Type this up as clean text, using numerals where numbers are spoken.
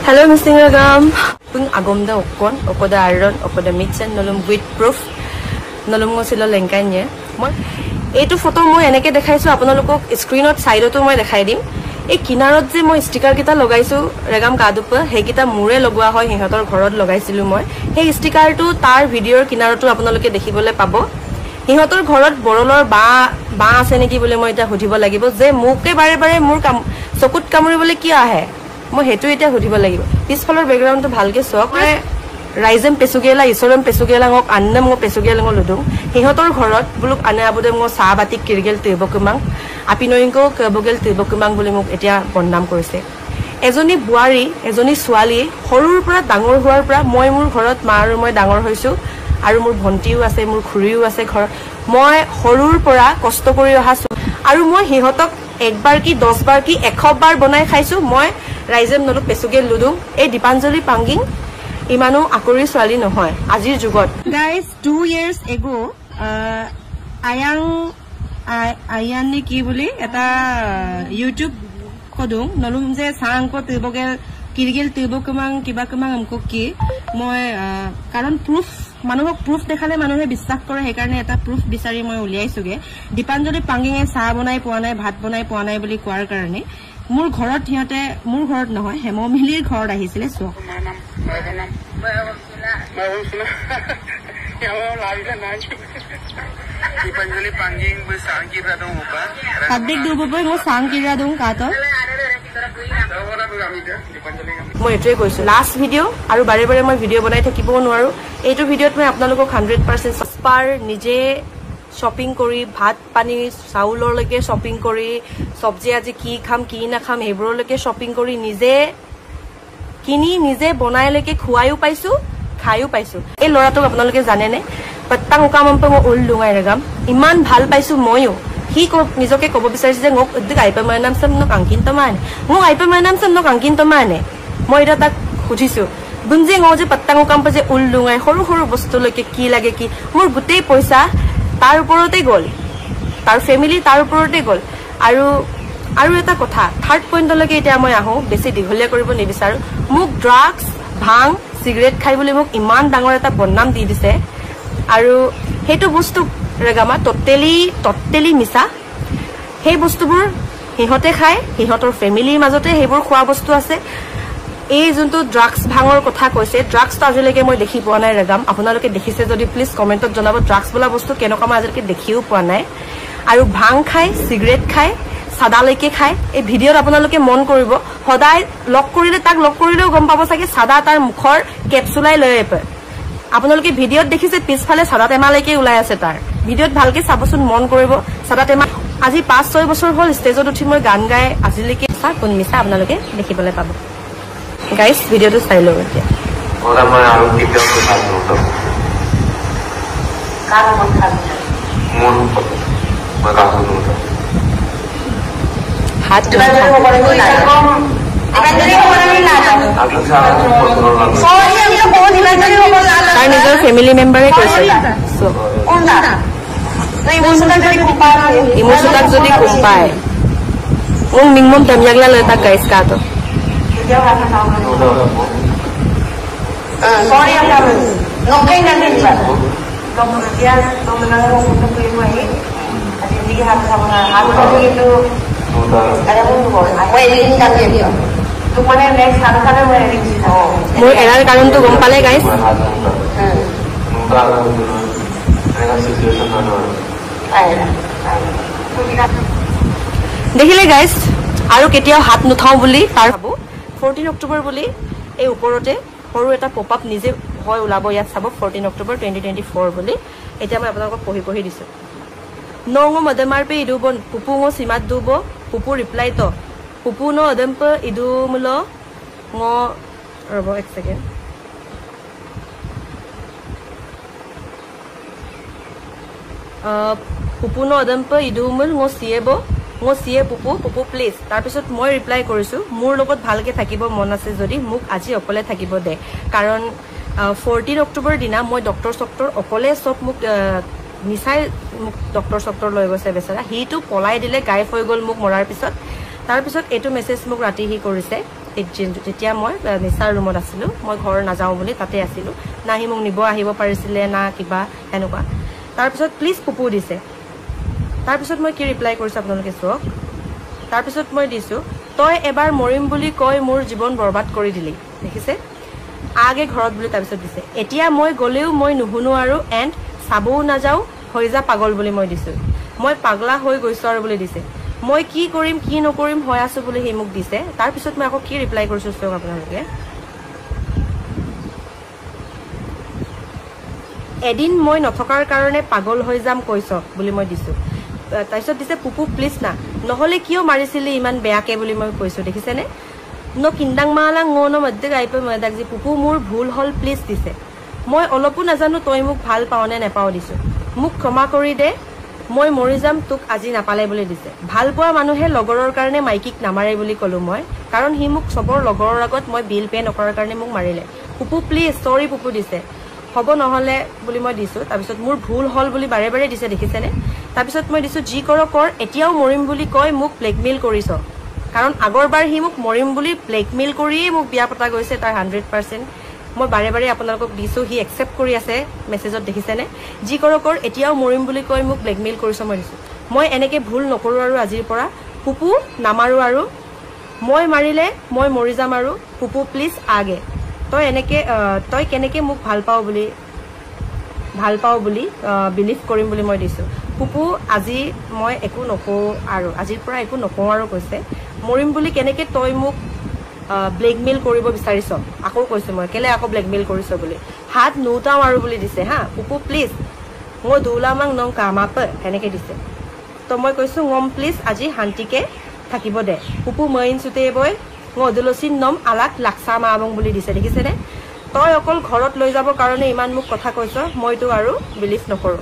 Hello, Mr. Ragam. Pung agom da okon, okoda iron, okoda mixen, nolum with proof, nolum ngo sila lengkai nye. Moi, etu photo moi eneke dekhaisu apnalokok screenot side to moi dekhai dim. এই কিনাৰত যে মই sticker কিটা লগাইছো ৰেগাম কাদুপ হেকিটা মুৰে লগোৱা হয় হিহতৰ ঘৰত লগাইছিলো মই সেই ষ্টিকাৰটো তাৰ ভিডিওৰ কিনাৰটো আপোনালোকে দেখিবলৈ পাব হিহতৰ ঘৰত বৰলৰ বা আছে নেকি বলে মই এটা হুধিব লাগিব যে মুকে বাৰে বাৰে মুৰ চকুত কামুৰিবলৈ কি আহে মই হেতু এটা হুধিব লাগিব পিছফলৰ বেকগ্ৰাউণ্ডটো ভালকে চক ৰাইজম পেসুগেলা ইছৰম পেসুগেলাngক আন্নম ngok পেসুগেলাngক লুদুং হিহতৰ ঘৰত বুলুক আনে আবুদে ngক সাবাতি কিৰগেল তেবকুমাং আপিনয়ংকো কেবগেল তেবকুমাং বুলি মোক এতিয়া বন্নাম কৰিছে এজনী বুৱাৰী এজনী ছোৱালী হৰুৰ পৰা ডাঙৰ হোৱাৰ পৰা মই মোৰ ঘৰত মা আৰু মই ডাঙৰ হৈছো আৰু মোৰ ভন্টিও আছে মোৰ খুৰীও আছে ঘৰ মই হৰুৰ পৰা কষ্ট কৰি অহাছো আৰু মই হিহতক একবাৰ কি 10 বাৰ কি 100 বাৰ বনাই খাইছো মই ৰাইজম নলু পেসুগেল লুদুং এই দীপাঞ্জলি পাঙ্গিং ইমানো আকৰি ছোৱালী নহয় আজিৰ যুগত গাইস 2 years ago আয়ান নে কি বুলি এটা ইউটিউব কদুং নলুম যে সাংক তেবগেল কিৰগেল তেবকুমাং কিবা কুমাং আমকো কি মই কাৰণ প্ৰুফ মানুহক প্ৰুফ দেখালে মানুহে বিশ্বাস কৰে সেই কাৰণে এটা প্ৰুফ বিচাৰি মই উলিয়াইছোগে দীপাঞ্জলি পাঙ্গিঙে চাহ বনাই পোৱা নাই ভাত বনাই পোৱা নাই বুলি কোৱাৰ কাৰণে মোৰ ঘৰত হিয়তে মোৰ ঘৰত নহয় হেমমিলিৰ ঘৰত আহিছিলে সো Dীপাঞ্জলি পাঙ্গিং বই সাংকিৰা দং ওপা তাদিক দুববই মই সাংকিৰা দং কাটো মই এটে কৈছো লাষ্ট ভিডিও আৰু বাৰে বাৰে মই ভিডিও বনাই থাকিব নোৱাৰো এইটো ভিডিওত মই আপোনালোকক 100% সস্পাৰ নিজে শপিং কৰি ভাত পানী চাউলৰ লৈকে শপিং কৰি সবজি আজি কি খাম কি না খাম হেবৰ লৈকে শপিং কৰি নিজে কিনি নিজে বনাই লৈকে খুৱাইও পাইছো খাইও পাইছো এই লৰাটোক আপোনালোকে জানে নে পত্তাং কামম্প মই উল লুঙাই ৰেগাম ইমান ভাল পাইছো মইও হি নিজকে কব বিচাৰিছে যে মোক উদ্দিক আইপা মাৰ নাম সম নক আংকিন তমানে মোক আইপা মাৰ নাম সম নক আংকিন তমানে মই এটা তাক খুজিছো বুনজে ngো যে পত্তাং কামপ যে উল লুঙাই সৰু সৰু বস্তু লৈকে কি লাগে কি মোৰ গুটেই পইচা তাৰ ওপৰতে গল তাৰ ফ্যামিলি তাৰ ওপৰতে গল আৰু এটা কথা থাৰ্ড পইণ্টলৈকে এতিয়া মই আহো বেছি দিঘলীয়া কৰিব নিবিচাৰো মোক ড্ৰাগছ ভাং সিগাৰেট খাই বুলি মোক ইমান ডাঙৰ এটা বন্নাম দি দিছে আৰু হেতু বস্তু ৰেগামা টটেলি মিছা সেই বস্তুবোৰ হিহতে খাই হিহতৰ ফ্যামিলিৰ মাজতে হেবোৰ খোৱা বস্তু আছে এই যোনটো ড্ৰাগছ ভাঙৰ কথা কৈছে ড্ৰাগছটো আজিলৈকে মই দেখি পোৱা নাই ৰেগাম আপোনালোকে দেখিছে যদি প্লিজ কমেন্টত জনাব ড্ৰাগছ বলা বস্তু কেনেকুৱা মই আজিলৈকে দেখিও পোৱা নাই আৰু ভাং খাই সিগাৰেট খাই সাদালৈকে খাই এই ভিডিওত আপোনালোকে মন কৰিব সদায় লক কৰিলে তাক লক কৰিলেও গম পাব চাগে সাদা তাৰ মুখৰ কেপচুলাই লৈ আপে আপোনালোকে ভিডিওত দেখিছে পিছফালে সাদা টেমালৈকে ওলাই আছে তাৰ ভিডিওত ভালকে চাবচোন মন কৰিব সাদা টেমা আজি 5-6 বছৰ হ'ল ষ্টেজত উঠি মই গান গাই আজিলৈকে কোন মিছা আপোনালোকে দেখিবলৈ পাব গাইস ভিডিওটো চাই লওক এতিয়া ওরা মই আৰু ভিডিও চাই লওক কাৰ মন খাবি মন মই কাজ করব হাত ধরে করে কই কম ইমানদারি করে না আপনি সারা বছর লাগবে সরি আমি তো বহুত ইমানদারি হব না তার নিজের ফ্যামিলি মেম্বারে কইছে সো কোনটা ইমোশনাল যদি কুম্পায় ung mingmom tamyagla leta guys kato sorry ang kami nokay na din ba kemudian menanggung untuk ilmu ini ada hindi harus sama harus itu ada pun tuh wedding kan dia tuh mana next sana wedding মই এৰাৰ কাৰণটো গম পালে guys দেখিলে guys আৰু কেতিয়াও হাত নুঠাও বুলি তাৰ ভাবো 14 অক্টোবৰ বুলি এই ওপৰতে সৰু এটা পপ আপ নিজে হয় ওলাব ইয়াত চাব 14 অক্টোবৰ 2024 বুলি এতিয়া মই আপোনালোকক পঢ়ি দিছো নংগো মদমাৰপে ইদুবন পুপুঙো সিমাত দুব পুপু ৰিপ্লাই তো পুপু ন অদম্প ইদু মুল ङ ৰব এক সেকেন্ড পুপু ন অদম্প ইদু মুল ङ সিয়ে পুপু প্লিজ তাৰ পিছত মই ৰিপ্লাই কৰিছো মোৰ লগত ভালকে থাকিব মন আছে যদি মোক আজি অকলে থাকিব দে কাৰণ 14 অক্টোবৰ দিনা মই ডক্টৰ অকলে সব মোক নিচাই মোক ডক্টৰ লৈ গৈছে বেচাৰা হিটো পলাই দিলে গায়ব হৈ গল মোক মৰাৰ পিছত তাৰ পিছত এটো মেছেজ মোক ৰাতি হি কৰিছে যেতিয়া মই নিচাৰ ৰুমত আছিলো মই ঘৰ নাযাওঁ বুলি তাতে আছিলো না সি মোক নিব আহিব পাৰিছিলে না কিবা এনেকুৱা তাৰপিছত প্লিজ পুপু দিছে তাৰপিছত মই কি ৰিপ্লাই কৰিছো আপোনালোকে চাওক তাৰপিছত মই দিছো তই এবাৰ মৰিম বুলি কৈ মোৰ জীৱন বৰবাদ কৰি দিলি দেখিছে আগে ঘৰত বুলি তাৰপিছত দিছে এতিয়া মই গলেও মই নুহুনো আৰু এণ্ড চাবও নাযাওঁ হৈ যা পাগল বুলি মই দিছো মই পাগলা হৈ গৈছো আৰু বুলি দিছে মই কি কৰিম কি নকৰিম হৈ আছো বুলি সি মোক দিছে তাৰপিছত মই আকৌ কি ৰিপ্লাই কৰিছো চাওক আপোনালোকে এদিন মই নথকাৰ কাৰণে পাগল হৈ যাম কৈছ বুলি মই দিছো তাৰপিছত দিছে পুপু প্লিজ না নহলে কিয় মাৰিছিলি ইমান বেয়াকে বুলি মই কৈছো দেখিছেনে ন কিন্দাং মালা ন মধ্যে গাইপে মদাক যে পুপু মোৰ ভুল হল প্লিজ দিছে মই অলপো নাজানো তই মোক ভাল পাও নে নেপাও দিছো মোক ক্ষমা কৰি দে মই মৰি যাম তোক আজি নাপালে বুলি দিছে ভাল পোৱা মানুহে লগৰৰ কাৰণে মাইকিক নামাৰে বুলি কলো মই কাৰণ সি মোক সবৰ লগৰৰ আগত মই বিল পে নকৰাৰ কাৰণে মোক মাৰিলে পুপু প্লিজ সৰি পুপু দিছে হব নহলে বুলি মই দিছো তাৰপিছত মোৰ ভুল হল বুলি বাৰে বাৰে দিছে দেখিছেনে তাৰপিছত মই দিছো জি কৰ কৰ এতিয়াও মৰিম বুলি কৈ মোক ব্লেকমেইল কৰিছ কাৰণ আগৰবাৰ সি মোক মৰিম বুলি ব্লেকমেইল কৰিয়ে মোক বিয়া পতা গৈছে তাৰ 100% মই বাৰে বাৰে আপোনালোকক দিছো সি একচেপ্ট কৰি আছে মেছেজত দেখিছেনে জি কৰ কৰ এতিয়াও মৰিম বুলি কৈ মোক ব্লেকমেইল কৰিছ মই দিছো মই এনেকে ভুল নকৰো আৰু আজিৰ পৰা পুপু নামাৰো আৰু মই মাৰিলে মই মৰি যাম আৰু পুপু প্লিজ আগে তই কেনেকে মোক ভাল পাও বুলি বিলিভ কৰিম বুলি মই দিছো পুপু আজি মই একো নকওঁ আৰু আজিৰ পৰা একো নকওঁ আৰু কৈছে মৰিম বুলি কেনেকে তই মোক ব্লেকমেইল কৰিব বিচাৰিছ আকৌ কৈছো মই কেলে আকৌ ব্লেকমেইল কৰিছ বুলি হাত নুটাও আৰু বুলি দিছে হা পুপু প্লিজ মই দুলামাং নং কামাপ এনেকে দিছে তো মই কৈছো ngom প্লিজ আজি শান্তিকে থাকিব দে পুপু মইন সুতে বই ngদুলসিন নম আলাক লাক্সা মাবং বুলি দিছে দেখিছেনে তই অকল ঘৰত লৈ যাব কাৰণে ইমান মোক কথা কৈছ মইতো আৰু বিলিভ নকৰো